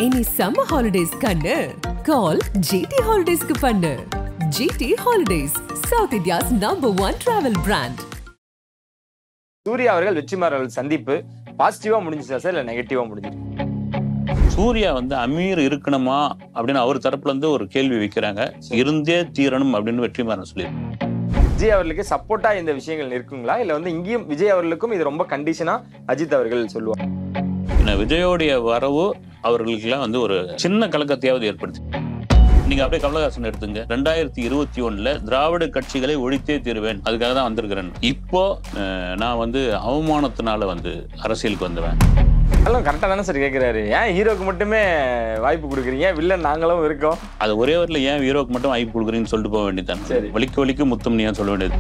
Any summer holidays kannu call GT Holidays ku pannu. GT Holidays, South India's #1 travel brand. Surya அவர்கள் வெற்றிமாறன் அவர்கள் சந்திப்பு பாசிட்டிவா முடிஞ்சுச்சா sir இல்ல நெகட்டிவா முடிஞ்சிருக்கு? சூர்யா அமீர் இருக்கணுமா அப்படின்னு அவர் தரப்புல இருந்து ஒரு கேள்வி வைக்கிறாங்க. இருந்தே தீரணும் அப்படின்னு வெற்றிமாறன் சொல்லியிருக்காங்க. விஜய் அவர்களுக்கு சப்போர்ட்டா இந்த விஷயங்கள் இருக்குங்களா இல்ல இங்கேயும் விஜய் அவர்களுக்கும் இது ரொம்ப கண்டிஷனா அஜித் அவர்கள் சொல்லுவாங்க? விஜயோடைய வரவு அவர்களுக்கெல்லாம் ஒரு சின்ன கலக்கத்தையாவது ஏற்படுத்தி. நீங்க அப்படியே கமலஹாசன் எடுத்துங்க. 2021 திராவிட கட்சிகளை ஒழித்தே தீருவேன், அதுக்காக தான் வந்திருக்கிறேன். இப்போ நான் அவமானத்தினால அரசியலுக்கு வந்துவேன். அதெல்லாம் கரெக்டா தானே சார் கேட்கிறாரு. ஏன் ஹீரோக்கு மட்டுமே வாய்ப்பு கொடுக்குறீங்க, வில்லன் நாங்களும் இருக்கோம். அது ஒரே வரல ஏன் ஹீரோக்கு மட்டும் வாய்ப்பு கொடுக்குறீங்கன்னு சொல்லிட்டு போக வேண்டியதான். சரி, வலிக்கு வலிக்கு முத்தம் நீ சொல்ல வேண்டியது.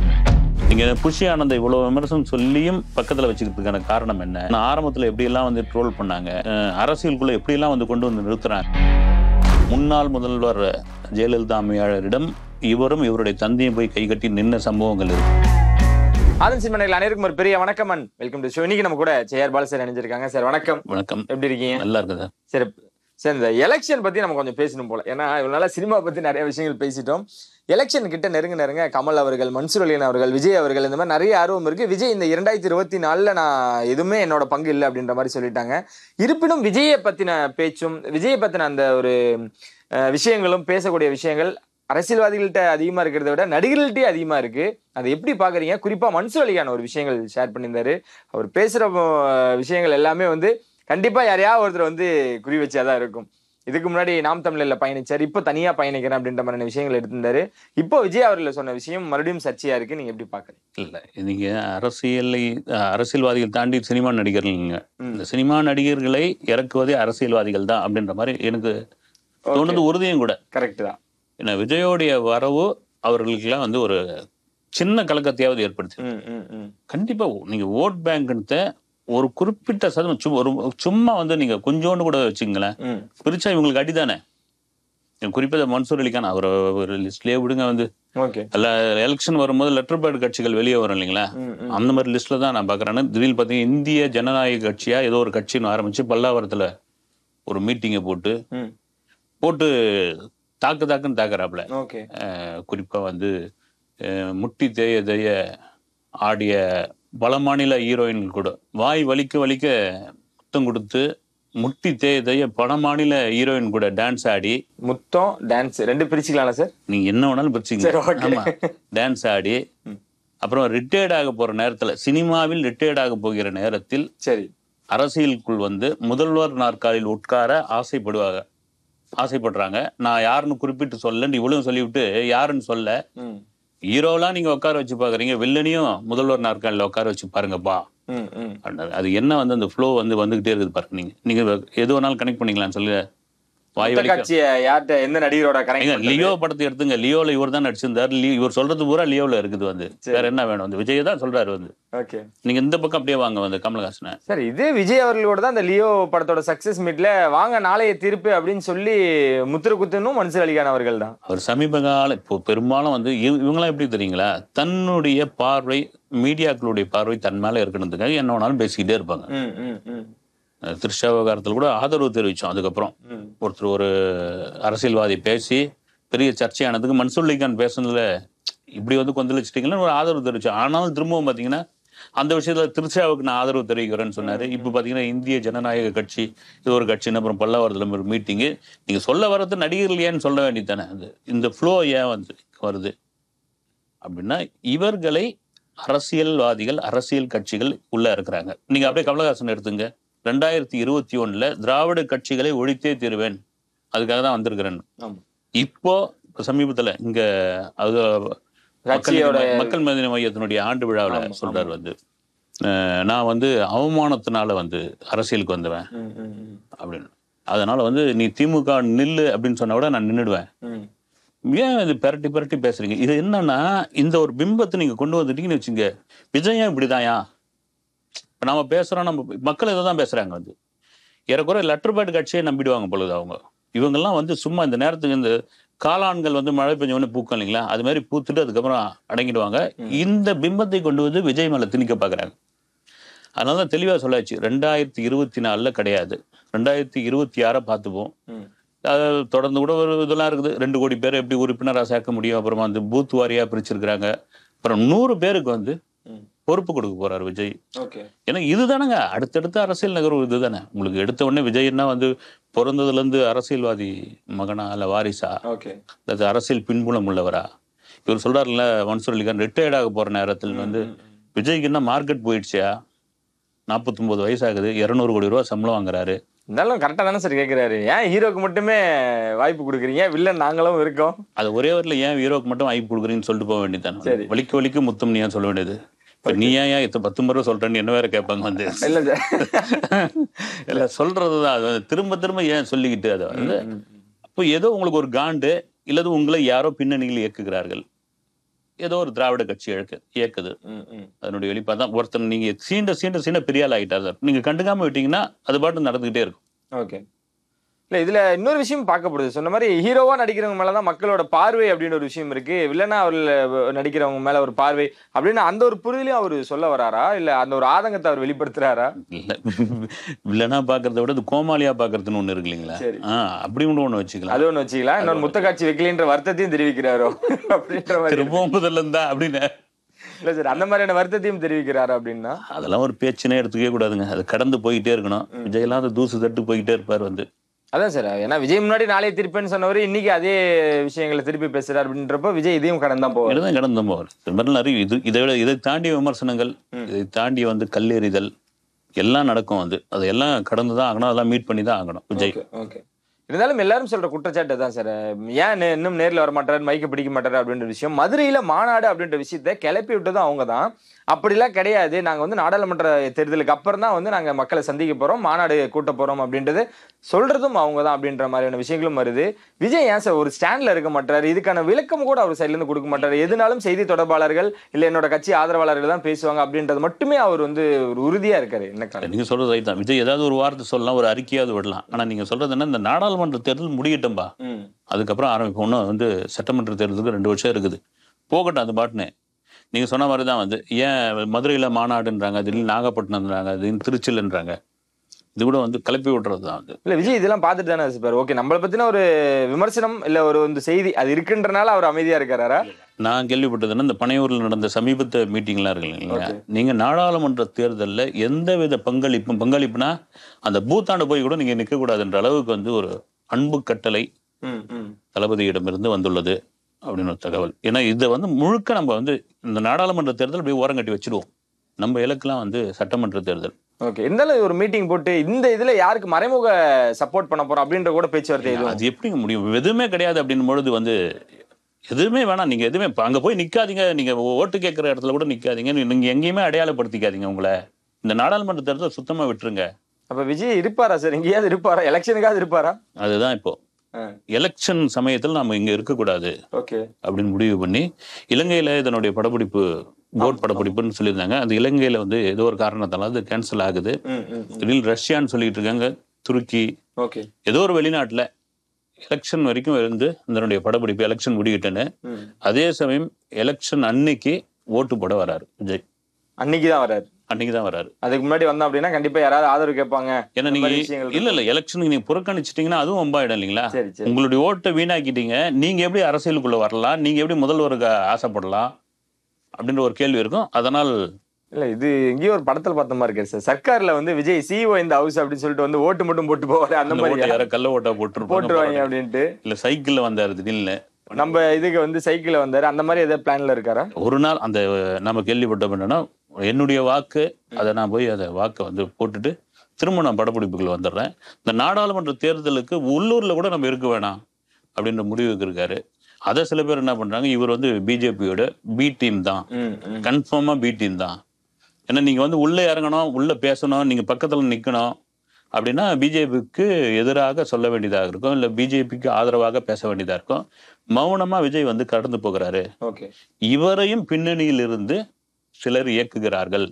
நீங்க புஷி ஆனந்த இவ்வளவு விமர்சனம் சொல்லியும் பக்கத்துல வச்சுக்கிறதுக்கான காரணம் என்ன? ஆரம்பத்துல எப்படி எல்லாம் ட்ரோல் பண்ணாங்க, அரசியலுக்குள்ள எப்படி எல்லாம் கொண்டு வந்து நிறுத்துறாங்க. முன்னாள் முதல்வர் ஜெயலலிதா அம்மையாளரிடம் இவரும் இவருடைய தந்தையும் போய் கை கட்டி நின்ன சம்பவங்கள் இருக்கு. ஆதன் சினிமாவில் அனைவருக்கும் ஒரு பெரிய வணக்கம் அண்ட் வெல்கம் டு ஷோ. இன்னைக்கு நம்ம கூட ஜெயர் பால் சார் இணைஞ்சிருக்காங்க. சார் வணக்கம். வணக்கம். எப்படி இருக்கீங்க? நல்லா இருக்குது சார். சார் இந்த எலெக்ஷன் பத்தி நம்ம கொஞ்சம் பேசணும் போல, ஏன்னா இவ்வளவு நாளா சினிமா பத்தி நிறைய விஷயங்கள் பேசிட்டோம். எலெக்ஷன் கிட்ட நெருங்க கமல் அவர்கள், மன்சூர் அலிகான் அவர்கள், விஜய் அவர்கள் இந்த மாதிரி நிறைய ஆர்வம் இருக்கு. விஜய் இந்த 2024 நான் எதுவுமே என்னோட பங்கு இல்லை அப்படின்ற மாதிரி சொல்லிட்டாங்க. இருப்பினும் விஜயை பத்தின பேச்சும் விஜயை பத்தின அந்த ஒரு விஷயங்களும் பேசக்கூடிய விஷயங்கள் அரசியல்வாதிகள்கிட்ட அதிகமா இருக்கிறத விட நடிகர்கள்ட்டே அதிகமா இருக்கு. அதை எப்படி பாக்குறீங்க? குறிப்பா மன்சூர் அலிகான் ஒரு விஷயங்கள் ஷேர் பண்ணியிருந்தாரு. அவர் பேசுற விஷயங்கள் எல்லாமே கண்டிப்பா யாரையாவது ஒருத்தர் குறி வச்சாதான் இருக்கும். இதுக்கு முன்னாடி நாம் தமிழ்ல பயணிச்சார், இப்போ தனியா பயணிக்கிறேன் அப்படின்ற மாதிரி விஷயங்கள் எடுத்திருந்தாரு. இப்போ விஜய் அவர்கள் சொன்ன விஷயம் மறுபடியும் சர்ச்சையா இருக்கு. நீங்க எப்படி பாக்குறீங்க? இல்ல, நீங்க அரசியல்வாதிகள் தாண்டி சினிமா நடிகர்கள். இந்த சினிமா நடிகர்களை இறக்குவதே அரசியல்வாதிகள் தான் அப்படின்ற மாதிரி எனக்கு தோணுது. உறுதியும் கூட. கரெக்ட் தான். ஏன்னா விஜயோடைய வரவு அவர்களுக்கெல்லாம் ஒரு சின்ன கலக்கத்தையாவது ஏற்படுத்தி. கண்டிப்பா நீங்க ஓட் பேங்க் ஒரு குறிப்பிட்ட சதவீதம் சும்மா நீங்க கொஞ்சோண்டு கூட வச்சுங்களேன், பிரிச்சா இவங்களுக்கு அடிதானே. குறிப்பிட்ட மன்சூர் அலிகான் அவர் ஒரு லிஸ்ட்லயே விடுங்க. எலெக்ஷன் வரும்போது லெட்டர் பேட் கட்சிகள் வெளியே வரும் இல்லைங்களா, அந்த மாதிரி லிஸ்ட்ல தான் நான் பாக்குறேன். திடீர்னு பாத்தீங்கன்னா இந்திய ஜனநாயக கட்சியா ஏதோ ஒரு கட்சின்னு ஆரம்பிச்சு பல்லாவரத்துல ஒரு மீட்டிங்கை போட்டு தாக்குன்னு தாக்குறாப்புல. குறிப்பா முட்டி தேய ஆடிய பல மாநில ஹீரோயின்கள் கூட வாய் வலிக்க முத்தம் கொடுத்து, முட்டி தேய பல மாநில ஹீரோயின் கூட டான்ஸ் ஆடி, முத்தம் டான்ஸ் ரெண்டு பிரிச்சுக்கலாம்ல சார்? நீங்க என்ன வேணாலும் பிரிச்சுங்க. டான்ஸ் ஆடி அப்புறம் ரிட்டையர்ட் ஆக போற நேரத்துல, சினிமாவில் ரிட்டையர்ட் ஆக போகிற நேரத்தில் சரி அரசியலுக்குள் முதல்வர் நாற்காலில் உட்கார ஆசைப்படுறாங்க. நான் யாருன்னு குறிப்பிட்டு சொல்லன்னு இவ்வளவு சொல்லிவிட்டு யாருன்னு சொல்ல, ஹீரோலாம் நீங்க உட்கார வச்சு பாக்குறீங்க, வில்லனையும் முதல்வர் நாற்காலில உட்கார வச்சு பாருங்கப்பா. அது என்ன அந்த ஃப்ளோ வந்துகிட்டே இருக்குது பாருங்க. நீங்க எது வேணாலும் கனெக்ட் பண்ணிக்கலாம்னு சொல்லி லியோ படத்தை எடுத்துங்க. லியோல இவர் தான் நடிச்சிருந்தாரு. இவர் சொல்றது பூரா லியோல இருக்குது. வேற என்ன வேணும்? விஜய் தான் சொல்றாரு. நீங்க இந்த பக்கம் அப்படியே வாங்க கமலஹாசன் சார். இதே விஜய் அவர்களோட தான் அந்த லியோ படத்தோட சக்சஸ் மீட்ல வாங்க நாளைய தீர்ப்பு அப்படின்னு சொல்லி முத்திர குத்தனும் மன்சூர் அலிகான் அவர்கள் தான். அவர் சமீப கால இப்போ பெரும்பாலும் இவங்களாம் எப்படி தெரியுங்களா, தன்னுடைய பார்வை, மீடியாக்களுடைய பார்வை தன் மேல இருக்கணுன்றதுக்காக என்ன வேணாலும் பேசிக்கிட்டே இருப்பாங்க. திருஷா விவகாரத்தில் கூட ஆதரவு தெரிவிச்சோம். அதுக்கப்புறம் ஒருத்தர் ஒரு அரசியல்வாதி பேசி பெரிய சர்ச்சையானதுக்கு மன்சூர் அலிகான் பேசுனதுல இப்படி கொந்தளிச்சிட்டீங்கன்னு ஒரு ஆதரவு தெரிவிச்சோம். ஆனாலும் திரும்பவும் பாத்தீங்கன்னா அந்த விஷயத்துல திருஷாவுக்கு நான் ஆதரவு தெரிவிக்கிறேன்னு சொன்னாரு. இப்ப பாத்தீங்கன்னா இந்திய ஜனநாயக கட்சி இது ஒரு கட்சின்னு அப்புறம் பல்லாவரத்துல ஒரு மீட்டிங்கு. நீங்க சொல்ல வர்றது நடிகர்கள் ஏன்னு சொல்ல வேண்டியதானே. இந்த ஃப்ளோ ஏன் வருது அப்படின்னா, இவர்களை அரசியல்வாதிகள், அரசியல் கட்சிகள் உள்ள இருக்கிறாங்க. நீங்க அப்படியே கமலஹாசன் எடுத்துங்க. 2021 திராவிட கட்சிகளை ஒழித்தே தீருவேன், அதுக்காக தான் வந்திருக்கிறேன். இப்போ சமீபத்துல இங்க மக்கள் மனித மையத்தினுடைய ஆண்டு விழாவில் சொல்றாரு, நான் அவமானத்தினால அரசியலுக்கு வந்துவேன் அப்படின்னு. அதனால நீ திமுக நில்லு அப்படின்னு சொன்னா கூட நான் நின்றுடுவேன். ஏன் இது பெரட்டி பேசுறீங்க? இது என்னன்னா, இந்த ஒரு பிம்பத்தை நீங்க கொண்டு வந்துட்டீங்கன்னு வச்சுங்க. விஜயம் இப்படிதாயா நாம பேசுறோம், நம்ம மக்கள் இதை தான் பேசுறாங்க. ஏறக்குறை லெட்டர் பேட் கட்சியை நம்பிடுவாங்க பொழுது அவங்க. இவங்கெல்லாம் சும்மா இந்த நேரத்துக்கு இந்த காளான்கள் மழை பெஞ்சவொடனே பூக்கும் இல்லைங்களா, அது மாதிரி பூத்துட்டு அதுக்கப்புறம் அடங்கிடுவாங்க. இந்த பிம்பத்தை கொண்டு விஜய் மேல திணிக்க பாக்குறாங்க. அதனால தான் தெளிவாக சொல்லாச்சு 2024 கிடையாது, 2026 பார்த்துப்போம். அதாவது தொடர்ந்து கூட ஒரு இதெல்லாம் இருக்குது. 2 கோடி பேர் எப்படி உறுப்பினராக சேர்க்க முடியும், அப்புறமா வந்து பூத் வாரியாக பிரிச்சிருக்கிறாங்க, அப்புறம் 100 பேருக்கு வந்து பொறுப்பு கொடுக்க போறாரு விஜய். ஏன்னா இதுதானங்க அடுத்தடுத்த அரசியல் நகர்வு. இதுதானே உங்களுக்கு எடுத்த உடனே விஜய்னா வந்து பிறந்ததுல இருந்து அரசியல்வாதி மகனா இல்ல வாரிசா, அது அரசியல் பின்புலம் உள்ளவரா? இவர் சொல்றாருல்ல மன்சூர் அலிகான் ரிட்டையர்ட் ஆக போற நேரத்தில் வந்து விஜய்க்கு என்ன மார்க்கெட் போயிடுச்சியா, 49 வயசு ஆகுது, 200 கோடி ரூபாய் சம்பளம் வாங்குறாரு. இருந்தாலும் கரெக்டா தானே சார் கேட்கிறாரு. ஏன் ஹீரோக்கு மட்டுமே வாய்ப்பு கொடுக்குறீங்க, வில்லன் நாங்களும் இருக்கோம். அது ஒரே வரல ஏன் ஹீரோக்கு மட்டும் வாய்ப்பு கொடுக்குறீங்கன்னு சொல்லிட்டு போக வேண்டியதானே. வலிக்கு வலிக்கு முத்தம் நீ ஏன் சொல்ல வேண்டியது? நீ ஏன் 10 முறை சொல்றேன்னு என்ன வேற கேட்பாங்க வந்து. இல்ல சார் இல்ல சொல்றதுதான் அது திரும்ப திரும்ப ஏன் சொல்லிக்கிட்டு அதை வந்து. அப்போ ஏதோ உங்களுக்கு ஒரு காண்டு இல்லது உங்களை யாரோ பின்னணியில் இயக்குகிறார்கள், ஏதோ ஒரு திராவிட கட்சி இயக்குது. அதனுடைய வெளிப்பாடு தான். ஒருத்தர் நீங்க சீண்ட பெரிய ஆள் ஆகிட்டார் சார், நீங்க கண்டுக்காம விட்டீங்கன்னா அது பாட்டு நடந்துகிட்டே இருக்கும். ஓகே. இல்ல இதுல இன்னொரு விஷயம் பார்க்கப்படுது. சொன்ன மாதிரி ஹீரோவா நடிக்கிறவங்க மேலதான் மக்களோட பார்வை அப்படின்னு ஒரு விஷயம் இருக்கு. வில்லனா அவர்கள் நடிக்கிறவங்க மேல ஒரு பார்வை அப்படின்னு அந்த ஒரு புரிதலையும் அவர் சொல்ல வராரா, இல்ல அந்த ஒரு ஆதங்கத்தை அவர் வெளிப்படுத்துறாரா? இல்ல வில்லனா பாக்குறத விட கோமாளியா பாக்குறதுன்னு ஒண்ணு இருக்கு இல்லைங்களா, அப்படி ஒண்ணு வச்சுக்கலாம். அது ஒண்ணு வச்சுக்கலாம். இன்னொரு முத்த காட்சி வைக்கலன்ற வருத்தத்தையும் தெரிவிக்கிறாரோ அப்படின்ற மாதிரி திரும்பவும் முதல்ல இருந்தா அப்படின்னு. இல்ல சார் அந்த மாதிரியான வருத்தத்தையும் தெரிவிக்கிறாரு அப்படின்னா அதெல்லாம் ஒரு பேச்சுனே எடுத்துக்கவே கூடாதுங்க. அது கடந்து போயிட்டே இருக்கணும். விஜய் எல்லாம் அது தூசு தட்டு போயிட்டே இருப்பார் வந்து. அதான் சார், ஏன்னா விஜய் முன்னாடி நாளைய திருப்பேன்னு சொன்னவர் இன்னைக்கு அதே விஷயங்களை திருப்பி பேசுறாரு அப்படின்றப்போ விஜய் இதையும் கடந்தான் போவார். இது மாதிரி நிறைய இதை தாண்டிய விமர்சனங்கள், இதை தாண்டி வந்து கல்லெறிதல் எல்லாம் நடக்கும் வந்து. அதெல்லாம் கடந்துதான் ஆகணும், அதெல்லாம் மீட் பண்ணி தான் ஆகணும் விஜய். ஓகே. இருந்தாலும் எல்லாரும் சொல்ற குற்றச்சாட்டு தான் சார், ஏன் இன்னும் நேரில் வர மாட்டாரு, மைக்க பிடிக்க மாட்டாரு அப்படின்ற விஷயம். மதுரையில மாநாடு அப்படின்ற விஷயத்த கிளப்பி விட்டதும் அவங்க தான். அப்படிலாம் கிடையாது, நாங்க வந்து நாடாளுமன்ற தேர்தலுக்கு அப்புறம் தான் வந்து நாங்க மக்களை சந்திக்க போறோம், மாநாடு கூட்ட போறோம் அப்படின்றது சொல்றதும் அவங்க தான் அப்படின்ற மாதிரியான விஷயங்களும் வருது. விஜய் ஏன் சார் ஒரு ஸ்டாண்ட்ல இருக்க மாட்டாரு, இதுக்கான விளக்கம் கூட அவர் சைட்ல இருந்து கொடுக்க மாட்டாரு. எதுனாலும் செய்தி தொடர்பாளர்கள் இல்ல என்னோட கட்சி ஆதரவாளர்கள் தான் பேசுவாங்க அப்படின்றது மட்டுமே அவர் வந்து ஒரு உறுதியா இருக்காரு. என்ன நீங்க சொல்றது ரைட் தான். விஜய் ஏதாவது ஒரு வார்த்தை சொல்லலாம், ஒரு அறிக்கையாவது விடலாம். ஆனா நீங்க சொல்றது என்ன, இந்த நாடாளுமன்ற தேர்தல் முடியட்டும்பா, அதுக்கப்புறம் ஆரம்பிப்போம். இன்னும் வந்து சட்டமன்ற தேர்தலுக்கு 2 வருஷம் இருக்குது, போகட்டும் அது பாட்டுன்னு. நீங்க சொன்ன மாதிரி தான் வந்து ஏன் மதுரையில மாநாடுன்றாங்க, திடீர்னு நாகப்பட்டினம்ன்றாங்க, திடீர்னு திருச்சில்ன்றாங்க. இது கூட வந்து கிளப்பி விடுறது தான் வந்து. இல்ல விஜய் இதெல்லாம் பார்த்துட்டு தானே சார். ஓகே, நம்மளை பத்தின ஒரு விமர்சனம் இல்ல ஒரு வந்து செய்தி அது இருக்குன்றனால அவர் அமைதியா இருக்காரா? நான் கேள்விப்பட்டதுன்னா இந்த பனையூரில் நடந்த சமீபத்த மீட்டிங்லாம் இருக்கு இல்லைங்களா, நீங்க நாடாளுமன்ற தேர்தலில் எந்தவித பங்களிப்புனா அந்த பூத்தாண்டு போய் கூட நீங்க நிற்க கூடாதுன்ற அளவுக்கு வந்து ஒரு அன்பு கட்டளை தளபதியிடமிருந்து வந்துள்ளது அப்படின்னு ஒரு தகவல். ஏன்னா இதை வந்து முழுக்க நம்ம வந்து இந்த நாடாளுமன்ற தேர்தல் அப்படியே ஓரங்கட்டி வச்சிருவோம். நம்ம இலக்கெல்லாம் வந்து சட்டமன்ற தேர்தல். ஓகே, இருந்தாலும் ஒரு மீட்டிங் போட்டு இந்த இதுல யாருக்கு மறைமுக சப்போர்ட் பண்ண போறோம் அப்படின்ற கூட பேச்சுவார்த்தை அது எப்படிங்க முடியும்? எதுவுமே கிடையாது அப்படின் பொழுது வந்து எதுவுமே வேணாம். நீங்க எதுவுமே அங்க போய் நிக்காதீங்க, நீங்க ஓட்டு கேட்கிற இடத்துல கூட நிக்காதீங்க, நீங்க எங்கேயுமே அடையாளப்படுத்திக்காதீங்க உங்களை. இந்த நாடாளுமன்ற தேர்தல் சுத்தமா விட்டுருங்க. அப்ப விஜய் இருப்பாரா சார், எங்கேயாவது இருப்பாரா, எலெக்ஷனுக்காவது இருப்பாரா? அதுதான் இப்போ எலெக்ஷன் சமயத்தில் நாம இங்க இருக்கக்கூடாது அப்படின்னு முடிவு பண்ணி இலங்கையில இதனுடைய படப்பிடிப்பு போட் படப்பிடிப்புன்னு சொல்லியிருந்தாங்க. அந்த இலங்கையில வந்து ஏதோ ஒரு காரணத்தால அது கேன்சல் ஆகுது. திடீர்னு ரஷ்யான்னு சொல்லிட்டு இருக்காங்க, துருக்கி, ஏதோ ஒரு வெளிநாட்டுல எலெக்ஷன் வரைக்கும் இருந்து இதனுடைய படப்பிடிப்பு எலெக்ஷன் முடிக்கிட்டேன்னு. அதே சமயம் எலெக்ஷன் அன்னைக்கு ஓட்டு போட வராரு விஜய். அன்னைக்குதான் வராரு. அதுக்கு முன்னாடி வந்தோம் அப்படின்னா கண்டிப்பா யாராவது ஆதரவு கேட்பாங்க. ஏன்னா நீங்க இல்ல எலெக்ஷனுக்கு நீங்க புறக்கணிச்சிட்டீங்கன்னா அதுவும் ஒம்பாயிடும் இல்லைங்களா. உங்களுடைய ஓட்டை வீணாக்கிட்டீங்க, நீங்க எப்படி அரசியலுக்குள்ள வரலாம், நீங்க எப்படி முதல்வருக்கு ஆசைப்படலாம் அப்படின்ற ஒரு கேள்வி இருக்கும். அதனால் இல்ல இது எங்கேயோ ஒரு படத்துல பார்த்த மாதிரி இருக்கு சார். சர்க்கார்ல வந்து விஜய் சிஓ இந்த ஹவுஸ் அப்படின்னு சொல்லிட்டு வந்து ஓட்டு மட்டும் போட்டு போவாரு, அந்த மாதிரி யார கள்ள ஓட்டா போட்டுருவாங்க அப்படின்ட்டு. இல்ல சைக்கிள்ல வந்தாரு திடீர்னு, நம்ம இதுக்கு வந்து சைக்கிள்ல வந்தாரு, அந்த மாதிரி ஏதாவது பிளான்ல இருக்காரா? ஒரு நாள் அந்த நம்ம கேள்விப்பட்டோம் என்னன்னா, என்னுடைய வாக்கு அதை நான் போய் அதை வாக்கை வந்து போட்டுட்டு திரும்ப நான் படப்பிடிப்புகள் வந்துடுறேன், இந்த நாடாளுமன்ற தேர்தலுக்கு உள்ளூர்ல கூட நம்ம இருக்க வேணாம் அப்படின்ற முடிவுக்கு இருக்காரு. அதை சில பேர் என்ன பண்றாங்க, இவர் வந்து பிஜேபியோட பி டீம் தான், கன்ஃபார்மா பி டீம் தான். ஏன்னா நீங்க வந்து உள்ள இறங்கணும், உள்ள பேசணும், நீங்க பக்கத்துல நிக்கணும் அப்படின்னா பிஜேபிக்கு எதிராக சொல்ல வேண்டியதாக இருக்கும், இல்ல பிஜேபிக்கு ஆதரவாக பேச வேண்டியதா இருக்கும். மௌனமா விஜய் வந்து கடந்து போகிறாரு. இவரையும் பின்னணியில் இருந்து சிலர் இயக்குகிறார்கள்,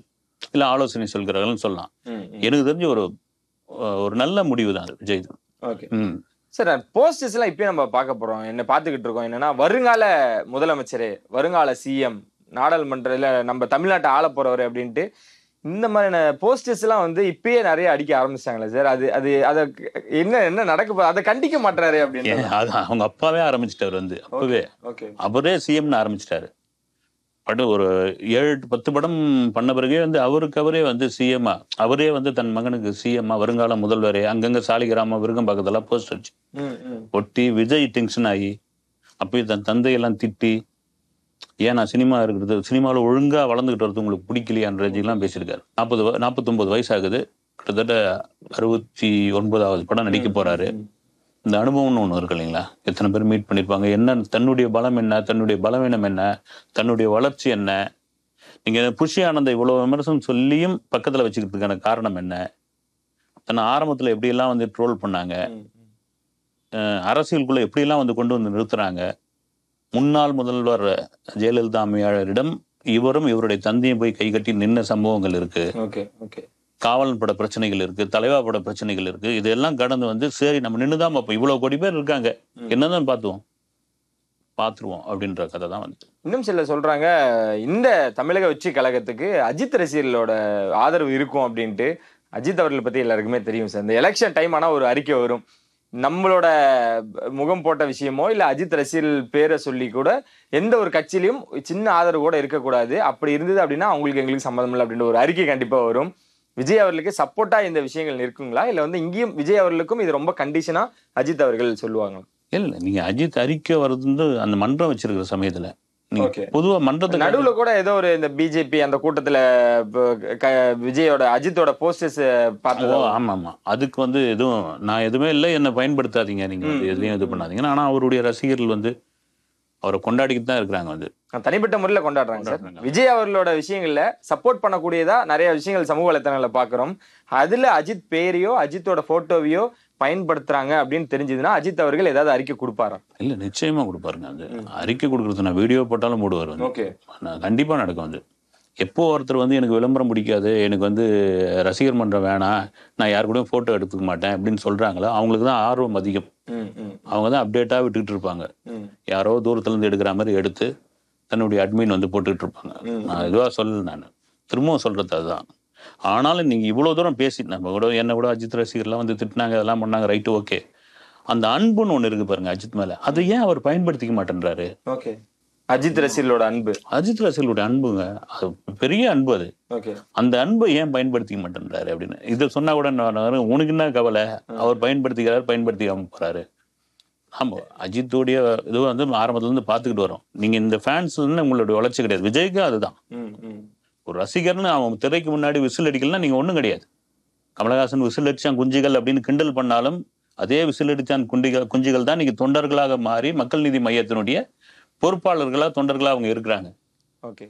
இல்ல ஆலோசனை சொல்கிறார்கள் சொல்லலாம். எனக்கு தெரிஞ்ச ஒரு நல்ல முடிவு தான் அது விஜய். சார் போஸ்டர்ஸ் எல்லாம் இப்பயும் நம்ம பார்க்க போறோம், என்ன பார்த்துக்கிட்டு இருக்கோம். என்னன்னா வருங்கால முதலமைச்சரே, வருங்கால சிஎம், நாடாளுமன்றத்தில் நம்ம தமிழ்நாட்டை ஆள போறவர் அப்படின்ட்டு இந்த மாதிரியான போஸ்டர்ஸ் எல்லாம் வந்து இப்பயே நிறைய அடிக்க ஆரம்பிச்சாங்களே சார். அது அது அதை என்ன நடக்க அதை கண்டிக்க மாட்டாரு அப்படின்னு. அவங்க அப்பாவே ஆரம்பிச்சிட்டாரு வந்து, அப்பவே அவரே சிஎம்னு ஆரம்பிச்சிட்டாரு. படம் ஒரு 7-10 படம் பண்ண பிறகே வந்து அவரே வந்து சிஎம்மா, அவரே வந்து தன் மகனுக்கு சிஎம்மா, வருங்கால முதல்வரே, அங்கங்க சாலிகிராம விருகம் பக்கத்தெல்லாம் போஸ்ட் வச்சு ஒட்டி விஜய் டென்ஷன் ஆகி அப்பயே தன் தந்தையெல்லாம் திட்டி, ஏன் நான் சினிமா இருக்கிறது, சினிமாவில் ஒழுங்கா வளர்ந்துகிட்டு வரது உங்களுக்கு பிடிக்கலையான்றதுலாம் பேசியிருக்காரு. 49 வயசு ஆகுது, கிட்டத்தட்ட 69வது படம் நடிக்க போறாரு. இந்த அனுபவம்னு ஒன்று இருக்கு இல்லைங்களா, எத்தனை பேர் மீட் பண்ணியிருப்பாங்க, என்ன தன்னுடைய பலம் என்ன, தன்னுடைய பலவீனம் என்ன, தன்னுடைய வளர்ச்சி என்ன. நீங்க புஷி ஆனந்த இவ்வளவு விமர்சனம் சொல்லியும் பக்கத்துல வச்சுக்கிறதுக்கான காரணம் என்ன, தன்னை ஆரம்பத்துல எப்படியெல்லாம் வந்து ட்ரோல் பண்ணாங்க, அரசியலுக்குள்ள எப்படியெல்லாம் வந்து கொண்டு வந்து நிறுத்துறாங்க. முன்னாள் முதல்வர் ஜெயலலிதா அம்மையாரிடம் இவரும் இவருடைய தந்தையும் போய் கை கட்டி நின்ன சம்பவங்கள் இருக்கு. காவலன் பட பிரச்சனைகள் இருக்கு, தலைவா பட பிரச்சனைகள் இருக்கு. இதெல்லாம் கடந்து வந்து சரி நம்ம நின்றுதான் பார்ப்போம், இவ்வளவு கோடி பேர் இருக்காங்க, என்னதான் பாத்துருவோம் அப்படின்ற கதை தான் வந்து. இன்னும் சில சொல்றாங்க இந்த தமிழக வெற்றி கழகத்துக்கு அஜித் ரசிகர்களோட ஆதரவு இருக்கும் அப்படின்ட்டு. அஜித் அவர்களை பத்தி எல்லாருக்குமே தெரியும் சார். இந்த எலெக்ஷன் டைம் ஆனா ஒரு அறிக்கை வரும், நம்மளோட முகம் போட்ட விஷயமோ இல்ல அஜித் ரசிகர்கள் பேரை சொல்லி கூட எந்த ஒரு கட்சியிலையும் சின்ன ஆதரவு கூட இருக்கக்கூடாது, அப்படி இருந்தது அப்படின்னா அவங்களுக்கு எங்களுக்கு சம்மதம் இல்லை அப்படின்ற ஒரு அறிக்கை கண்டிப்பா வரும். விஜய் அவர்களுக்கு சப்போர்ட்டா இந்த விஷயங்கள் இருக்குங்களா, இல்ல வந்து இங்கேயும் விஜய் அவர்களுக்கும் இது ரொம்ப கண்டிஷனா அஜித் அவர்கள் சொல்லுவாங்க? இல்ல, நீங்க அஜித் அறிக்கை வருது அந்த மன்றம் வச்சிருக்கிற சமயத்துல பொதுவா மன்றத்து நடுவுல கூட ஏதோ ஒரு இந்த பிஜேபி அந்த கூட்டத்துல விஜயோட அஜித்தோட போஸ்டர்ஸ் பார்த்தோம். ஆமா, அதுக்கு வந்து நான் எதுவுமே இல்லை, என்ன பயன்படுத்தாதீங்க, நீங்க வந்து எதுலையும் இது பண்ணாதீங்க. ஆனா அவருடைய ரசிகர்கள் வந்து அவரை கொண்டாடிக்கிட்டு தான் இருக்கிறாங்க, வந்து தனிப்பட்ட முறையில கொண்டாடுறாங்க சார். விஜய் அவர்களோட விஷயங்கள்ல சப்போர்ட் பண்ணக்கூடியதா நிறைய விஷயங்கள் சமூக வலைத்தளங்களை பாக்குறோம். அதுல அஜித் பேரையோ அஜித்தோட போட்டோவையோ பயன்படுத்துறாங்க அப்படின்னு தெரிஞ்சதுன்னா அஜித் அவர்கள் ஏதாவது அறிக்கை கொடுப்பாரா? இல்ல, நிச்சயமா கொடுப்பாருங்க. அது அறிக்கை கொடுக்கறது நான் வீடியோ போட்டாலும் போடுவார் வந்து, கண்டிப்பா நடக்கும். வந்து எப்போ ஒருத்தர் வந்து எனக்கு விளம்பரம் பிடிக்காது, எனக்கு வந்து ரசிகர் மன்றம் வேணாம், நான் யாரு கூடயும் போட்டோ எடுத்துக்க மாட்டேன் அப்படின்னு சொல்றாங்களோ அவங்களுக்கு தான் ஆர்வம் அதிகம். அவங்க தான் அப்டேட்டா விட்டுக்கிட்டு இருப்பாங்க, யாரோ தூரத்துல இருந்து எடுக்கிற மாதிரி எடுத்து தன்னுடைய அட்மின் வந்து போட்டுக்கிட்டு இருப்பாங்க. நான் இதுவா சொல்லல, நான் திரும்பவும் சொல்றது அதுதான். ஆனாலும் நீங்க இவ்வளவு தூரம் பேசி நம்ம கூட என்ன கூட அஜித் ரசிகர்லாம் வந்து திட்டினாங்க, அதெல்லாம் பண்ணாங்க, ரைட்டு, ஓகே. அந்த அன்புன்னு ஒண்ணு இருக்கு பாருங்க அஜித் மேல, அதை ஏன் அவர் பயன்படுத்திக்க மாட்டேன்றாரு? அஜித் ரசிகர்களோட அன்பு, அஜித் ரசிகர்களுடைய அன்புங்க, அது பெரிய அன்பு. அது அந்த அன்பை ஏன் பயன்படுத்திக்க மாட்டேன்றாரு அப்படின்னு இதை சொன்னா கூட உனக்கு என்ன கவலை, அவர் பயன்படுத்திக்காம போறாரு. ஆமா, அஜித்தோடைய இது வந்து ஆரம்பத்துல இருந்து பாத்துக்கிட்டு வரோம். நீங்க இந்த ஃபேன்ஸ்ல இருந்து உங்களுடைய வளர்ச்சி கிடையாது. விஜய்க்கு அதுதான், ஒரு ரசிகர்னு அவன் திரைக்கு முன்னாடி விசில் அடிக்கலன்னா நீங்க ஒண்ணும் கிடையாது. கமலஹாசன் விசில் அடிச்சான் குஞ்சுகள் அப்படின்னு கிண்டல் பண்ணாலும் அதே விசில் அடிச்சான் குஞ்சுகள் தான் இன்னைக்கு தொண்டர்களாக மாறி மக்கள் நீதி மையத்தினுடைய பொறுப்பாளர்களா தொண்டர்களா அவங்க இருக்கிறாங்க. ஓகே,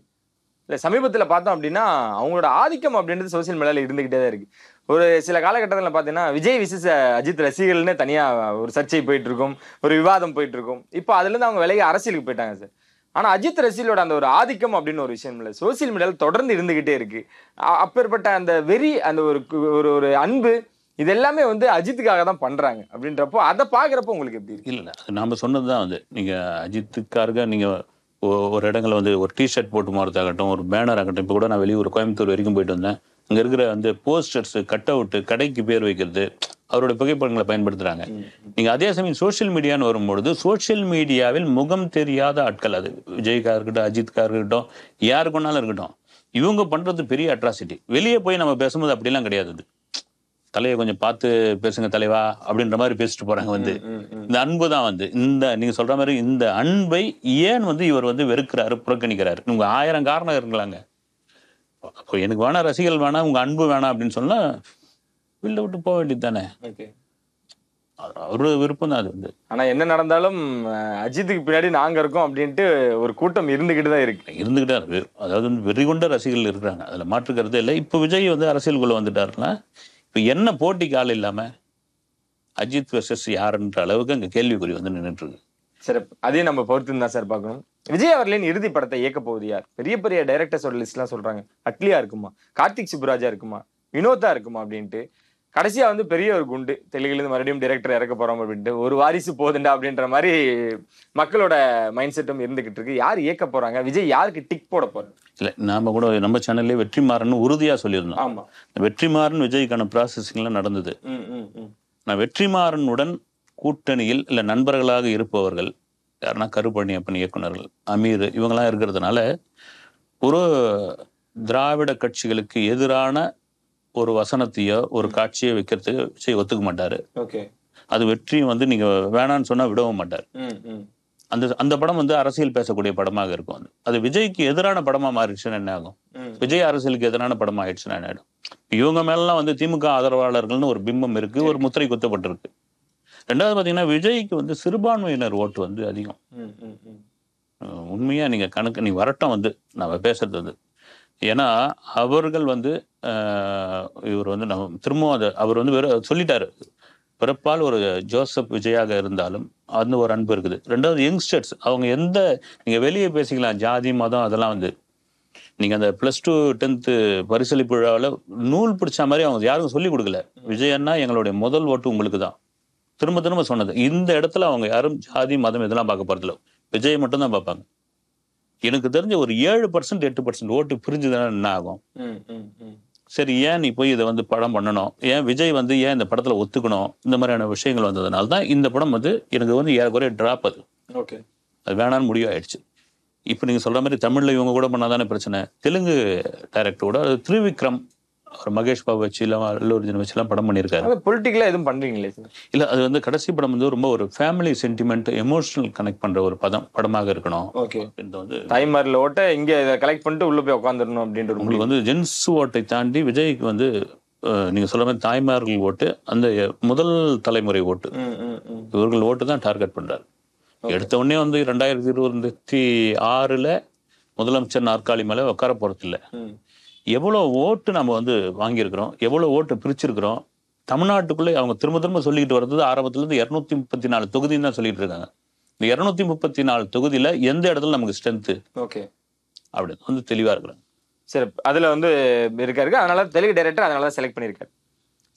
இல்ல சமீபத்துல பார்த்தோம் அப்படின்னா அவங்களோட ஆதிக்கம் அப்படின்றது சோசியல் மீடியால இருந்துகிட்டே தான் இருக்கு. ஒரு சில காலகட்டத்தில் பார்த்தீங்கன்னா விஜய் விசஸ் அஜித் ரசிகர்கள்னு தனியா ஒரு சர்ச்சை போயிட்டு இருக்கும், ஒரு விவாதம் போயிட்டு இருக்கும். இப்போ அதுல இருந்து அவங்க விலகி அரசியலுக்கு போயிட்டாங்க சார். ஆனா அஜித் ரசிகர்களோட அந்த ஒரு ஆதிக்கம் அப்படின்னு ஒரு விஷயம் இல்லை, சோசியல் மீடியாவில் தொடர்ந்து இருந்துகிட்டே இருக்கு. அப்பேற்பட்ட அந்த வெறி, அந்த ஒரு ஒரு அன்பு, இது எல்லாமே வந்து அஜித்துக்காக தான் பண்றாங்க அப்படின்றப்போ அதை பாக்குறப்போ உங்களுக்கு எப்படி இருக்கு? இல்ல, நாம சொன்னதுதான் வந்து நீங்க அஜித்துக்காக நீங்க ஒரு இடங்களை வந்து ஒரு டிஷர்ட் போட்டு மாறதாகட்டும், ஒரு பேனர் ஆகட்டும். இப்போ கூட நான் வெளியூர் கோயம்புத்தூர் வரைக்கும் போயிட்டு வந்தேன். அங்க இருக்கிற அந்த போஸ்டர்ஸ், கட் அவுட், கடைக்கு பேர் வைக்கிறது, அவரோட புகைப்படங்களை பயன்படுத்துறாங்க. நீங்க அதே சமயம் சோசியல் மீடியான்னு வரும்பொழுது சோசியல் மீடியாவில் முகம் தெரியாத ஆட்கள், அது விஜய்கா இருக்கட்டும், அஜித்கா இருக்கட்டும், யாருக்குன்னாலும் இருக்கட்டும், இவங்க பண்றது பெரிய அட்ராசிட்டி. வெளியே போய் நம்ம பேசும்போது அப்படிலாம் கிடையாது. தலையை கொஞ்சம் பார்த்து பேசுங்க தலைவா அப்படின்ற மாதிரி பேசிட்டு போறாங்க. வந்து இந்த அன்பு தான் வந்து இந்த நீங்க சொல்ற மாதிரி இந்த அன்பை ஏன் வந்து இவர் வந்து வெறுக்கிறாரு, புறக்கணிக்கிறாரு? உங்க 1000 காரணம் இருக்கலாங்க. அப்போ எனக்கு வேணா ரசிகர்கள் வேணாம், உங்க அன்பு வேணாம் அப்படின்னு சொன்னா வீட்டை விட்டு போக வேண்டியது தானே. அவரு விருப்பம் தான் அது வந்து. ஆனா என்ன நடந்தாலும் அஜித்துக்கு பின்னாடி நாங்க இருக்கோம் அப்படின்ட்டு ஒரு கூட்டம் இருந்துகிட்டு தான் இருக்கு. அதாவது வெறிகொண்ட ரசிகர்கள் இருக்கிறாங்க, அதுல மாற்றுக்கிறது இல்லை. இப்ப விஜய் வந்து அரசியலுக்குள்ள வந்துட்டாருன்னா இப்ப என்ன போட்டிக்கு ஆள் இல்லாம அஜித் வெர்சஸ் யாருன்ற அளவுக்கு அங்க கேள்விக்குறி வந்து நின்றுட்டு இருக்கு. சரி, அதையும் நம்ம பொறுத்து தான் சார் பார்க்கணும். விஜய் அவர்களின் இறுதி படத்தை இயக்க போகுது யார்? பெரிய பெரிய டைரக்டர்ஸோட லிஸ்ட் எல்லாம் சொல்றாங்க. அட்லியா இருக்குமா, கார்த்திக் சுப்புராஜா இருக்குமா, வினோதா இருக்குமா அப்படின்ட்டு. கடைசியா வந்து பெரிய ஒரு குண்டு, தெலுங்குல இருந்து மறுபடியும் டைரக்டர் இறக்க போறோம் அப்படின்ட்டு, ஒரு வாரிசு போதுண்டா அப்படின்ற மாதிரி மக்களோட மைண்ட் செட்டும் இருந்துகிட்டு இருக்கு. யார் இயக்க போறாங்க, விஜய் யாருக்கு டிக் போட போறாரு? இல்ல நாம கூட நம்ம சேனல்லே வெற்றிமாறன் உறுதியா சொல்லியிருந்தோம். ஆமா, வெற்றிமாறன் விஜய்க்கான ப்ராசஸிங்லாம் நடந்தது. நான் வெற்றிமாறனுடன் கூட்டணியில் இல்ல நண்பர்களாக இருப்பவர்கள் யாருன்னா கருப்பழனியப்பன் இயக்குனர்கள், அமீர் இவங்கெல்லாம் இருக்கிறதுனால ஒரு திராவிட கட்சிகளுக்கு எதிரான ஒரு வசனத்தையோ ஒரு காட்சியோ வைக்கிறதுக்கு விஜய் ஒத்துக்க மாட்டாரு. அது வெற்றி வந்து நீங்க வேணான்னு சொன்னா விடவும் மாட்டார். அந்த அந்த படம் வந்து அரசியல் பேசக்கூடிய படமாக இருக்கும். அது விஜய்க்கு எதிரான படமா மாறிடுச்சுன்னா என்ன ஆகும்? விஜய் அரசியலுக்கு எதிரான படமா ஆயிடுச்சுன்னா என்ன ஆயிடும்? இவங்க மேலாம் வந்து திமுக ஆதரவாளர்கள்னு ஒரு பிம்பம் இருக்கு, ஒரு முத்திரை குத்தப்பட்டிருக்கு. ரெண்டாவது பாத்தீங்கன்னா விஜய்க்கு வந்து சிறுபான்மையினர் ஓட்டு வந்து அதிகம். உண்மையா நீங்க கணக்கு நீ வரட்டும் வந்து நம்ம பேசுறது வந்து, ஏன்னா அவர்கள் வந்து இவர் வந்து நம்ம திரும்பவும் அதை அவர் வந்து சொல்லிட்டாரு, பிறப்பால் ஒரு ஜோசப் விஜயாக இருந்தாலும் அந்த ஒரு அன்பு இருக்குது. ரெண்டாவது யங்ஸ்டர்ஸ் அவங்க எந்த நீங்க வெளியே பேசிக்கலாம் ஜாதி மதம் அதெல்லாம் வந்து நீங்க அந்த +2 10th பரிசளிப்பு விழாவில் நூல் பிடிச்ச மாதிரி அவங்க யாருக்கும் சொல்லிக் கொடுக்கல. விஜயன்னா எங்களுடைய முதல் ஓட்டு உங்களுக்கு தான் திரும்ப திரும்ப சொன்னது. இந்த இடத்துல அவங்க யாரும் ஜாதி மதம் இதெல்லாம் பார்க்க போறதில்ல, விஜய் மட்டும் தான் பார்ப்பாங்க. எனக்கு தெரிஞ்ச ஒரு 7% 8% ஓட்டு பிரிஞ்சுதானே என்ன ஆகும்? சரி, ஏன் நீ போய் இதை வந்து படம் பண்ணணும், ஏன் விஜய் வந்து ஏன் இந்த படத்துல ஒத்துக்கணும், இந்த மாதிரியான விஷயங்கள் வந்ததுனால தான் இந்த படம் வந்து எனக்கு வந்து ஏறக்குறைய டிராப். அது வேணான்னு முடிவாயிடுச்சு. இப்போ நீங்க சொல்ற மாதிரி தமிழ்ல இவங்க கூட பண்ணாதானே பிரச்சனை. தெலுங்கு டைரக்டரோட திரிவிக்ரம் ஒரு மகேஷ் பாபு வச்சு அல்லு அர்ஜுன் வச்சுலாம் படம் பண்ணியிருக்காரு. பொலிட்டிக்கலா எதுவும் பண்றீங்களே? இல்ல அது வந்து கடைசி படம் வந்து ரொம்ப ஒரு ஃபேமிலி சென்டிமெண்ட் எமோஷனல் கனெக்ட் பண்ற ஒரு படமாக இருக்கணும். இந்த வந்து தாய்மார்ல ஓட்ட இங்க கலெக்ட் பண்ணிட்டு உள்ள போய் உட்காந்துடணும் அப்படின்ற உங்களுக்கு வந்து ஜென்ஸ் ஓட்டை தாண்டி விஜய்க்கு வந்து நீங்க சொல்ற மாதிரி தாய்மார்கள் ஓட்டு, அந்த முதல் தலைமுறை ஓட்டு, இவர்கள் ஓட்டு தான் டார்கெட் பண்றாரு. எடுத்த உடனே வந்து 2026 முதலமைச்சர் நாற்காலி மேல உட்கார போறது இல்லை. எவ்வளவு ஓட்டு நம்ம வந்து வாங்கியிருக்கிறோம், எவ்வளவு ஓட்டு பிரிச்சிருக்கிறோம். தமிழ்நாட்டுக்குள்ளே அவங்க திரும்ப திரும்ப சொல்லிட்டு வர்றது ஆரம்பத்துல இருந்து 234 தொகுதின்னு தான் சொல்லிட்டு இருக்காங்க. இந்த 234 தொகுதியில எந்த இடத்துல நமக்கு ஸ்ட்ரென்த் அப்படி வந்து தெளிவா இருக்கிறாங்க. சரி, அதுல வந்து இருக்காரு, அதனால தெலுங்கு டைரக்டர் அதனால தான் செலக்ட் பண்ணியிருக்காரு.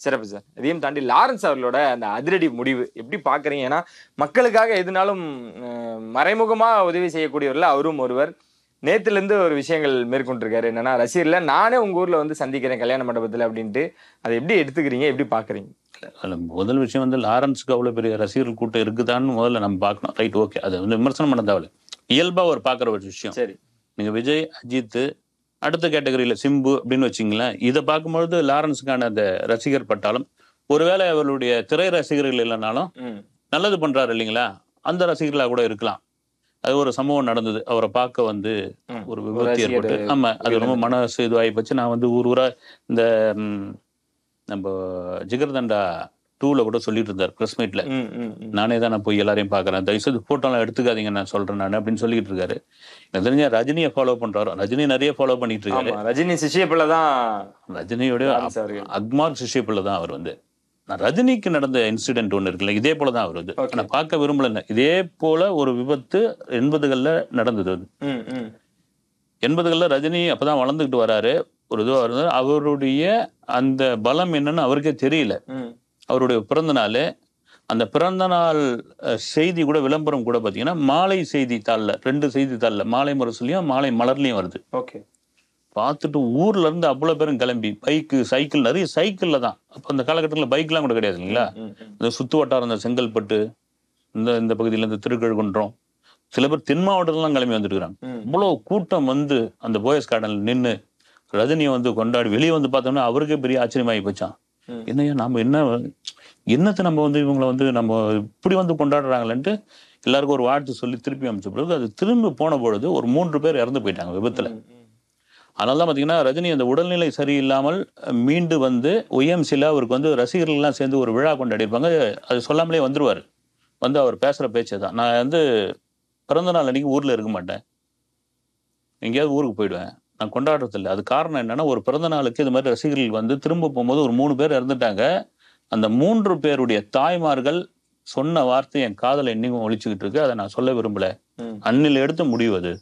சிறப்பு சார். இதையும் தாண்டி லாரன்ஸ் அவர்களோட அந்த அதிரடி முடிவு எப்படி பாக்குறீங்க? ஏன்னா மக்களுக்காக எதுனாலும் மறைமுகமா உதவி செய்யக்கூடியவர்கள் அவரும் ஒருவர். நேத்துல இருந்து ஒரு விஷயங்கள் மேற்கொண்டிருக்காரு, என்னன்னா ரசிகர்ல நானே உங்க ஊர்ல வந்து சந்திக்கிறேன் கல்யாண மண்டபத்துல அப்படின்ட்டு. அதை எப்படி எடுத்துக்கிறீங்க, எப்படி பாக்குறீங்க? முதல் விஷயம் வந்து லாரன்ஸுக்கு அவ்வளவு பெரிய ரசிகர்கள் கூட்டம் இருக்குதான்னு முதல்ல நம்ம பார்க்கணும். ரைட், ஓகே, அதை வந்து விமர்சனம் பண்ண தேவையில்லை, இயல்பா ஒரு பாக்குற ஒரு விஷயம். சரி, நீங்க விஜய், அஜித், அடுத்த கேட்டகரியில சிம்பு அப்படின்னு வச்சிங்களேன். இதை பார்க்கும்பொழுது லாரன்ஸுக்கான அந்த ரசிகர் பட்டாலும், ஒருவேளை அவர்களுடைய திரை ரசிகர்கள் இல்லைனாலும் நல்லது பண்றாரு இல்லைங்களா, அந்த ரசிகர்களா கூட இருக்கலாம். அது ஒரு சம்பவம் நடந்தது, அவரை பார்க்க வந்து ஒரு விபத்து ஏற்பட்டு, ஆமா அது ரொம்ப மனசு இதுவாகி போச்சு. நான் வந்து ஊரா இந்த நம்ம ஜிகர்தண்டா 2ல கூட சொல்லிட்டு இருந்தார் பிரஸ் மீட்ல, நானே தான் நான் போய் எல்லாரையும் பாக்குறேன், தயவுசெய்து போட்டோலாம் எடுத்துக்காதீங்க நான் சொல்றேன் நான் அப்படின்னு சொல்லிட்டு இருக்காரு. எனக்கு தெரிஞ்ச ரஜினியை ஃபாலோ பண்றாரு, ரஜினி நிறைய ஃபாலோ பண்ணிட்டு இருக்காரு. ரஜினி சிஷ்யப்பிள்ளை தான், ரஜினியோட அக்மார்க் சிஷ்யப்பிள்ளை தான் அவர் வந்து. ரஜினிக்கு நடந்த இன்சிடென்ட் ஒண்ணு இருக்குல்ல, இதே போலதான் அவர் வந்து நான் பார்க்க விரும்பல. இதே போல ஒரு விபத்து 80கள்ல நடந்தது. 80கள்ல ரஜினி அப்பதான் வளர்ந்துகிட்டு வராரு, ஒரு இதுவா இருந்தாரு. அவருடைய அந்த பலம் என்னன்னு அவருக்கே தெரியல. அவருடைய பிறந்த நாள், அந்த பிறந்த நாள் செய்தி கூட விளம்பரம் கூட பாத்தீங்கன்னா மாலை செய்தித்தாள்ல 2 செய்தித்தாள்ல மாலை முரசுலயும் மாலை மலர்லயும் வருது. பார்த்துட்டு ஊர்ல இருந்து அவ்வளவு பேரும் கிளம்பி பைக்கு சைக்கிள், நிறைய சைக்கிள்ல தான். அப்ப அந்த காலகட்டத்தில் பைக்லாம் கூட கிடையாது இல்லைங்களா. இந்த சுத்து வட்டாரம், இந்த செங்கல்பட்டு, இந்த பகுதியில இருந்து திருக்கழுகுன்றம், சில பேர் தென் மாவட்டத்துலாம் கிளம்பி வந்துருக்காங்க. இவ்வளவு கூட்டம் வந்து அந்த போயஸ் கார்டன்ல நின்று ரஜினியை வந்து கொண்டாடி வெளியே வந்து பார்த்தோம்னா அவருக்கே பெரிய ஆச்சரியமாகி போச்சான். என்னையா நாம என்னத்தை நம்ம வந்து இவங்களை வந்து நம்ம இப்படி வந்து கொண்டாடுறாங்களேன்ட்டு எல்லாருக்கும் ஒரு வாழ்த்து சொல்லி திருப்பி அமைச்ச பிறகு அது திரும்பி போன பொழுது ஒரு 3 பேர் இறந்து போயிட்டாங்க விபத்துல. அதனால தான் பார்த்தீங்கன்னா ரஜினி அந்த உடல்நிலை சரியில்லாமல் மீண்டு வந்து ஒய்எம்சியில் அவருக்கு வந்து ரசிகர்கள்லாம் சேர்ந்து ஒரு விழா கொண்டாடி இருப்பாங்க. அது சொல்லாமலே வந்துருவார். வந்து அவர் பேசுகிற பேச்சு தான், நான் வந்து பிறந்த நாள் அன்னைக்கு ஊரில் இருக்க மாட்டேன், எங்கேயாவது ஊருக்கு போயிடுவேன், நான் கொண்டாடுறதில்லை. அது காரணம் என்னன்னா, ஒரு பிறந்த நாளுக்கு இது மாதிரி ரசிகர்கள் வந்து திரும்ப போகும்போது ஒரு 3 பேர் இறந்துட்டாங்க. அந்த 3 பேருடைய தாய்மார்கள் சொன்ன வார்த்தை என் காதலை இன்னைக்கும் ஒழிச்சுக்கிட்டு இருக்கு. அதை நான் சொல்ல விரும்பல. அன்னில் எடுத்த முடிவு அது.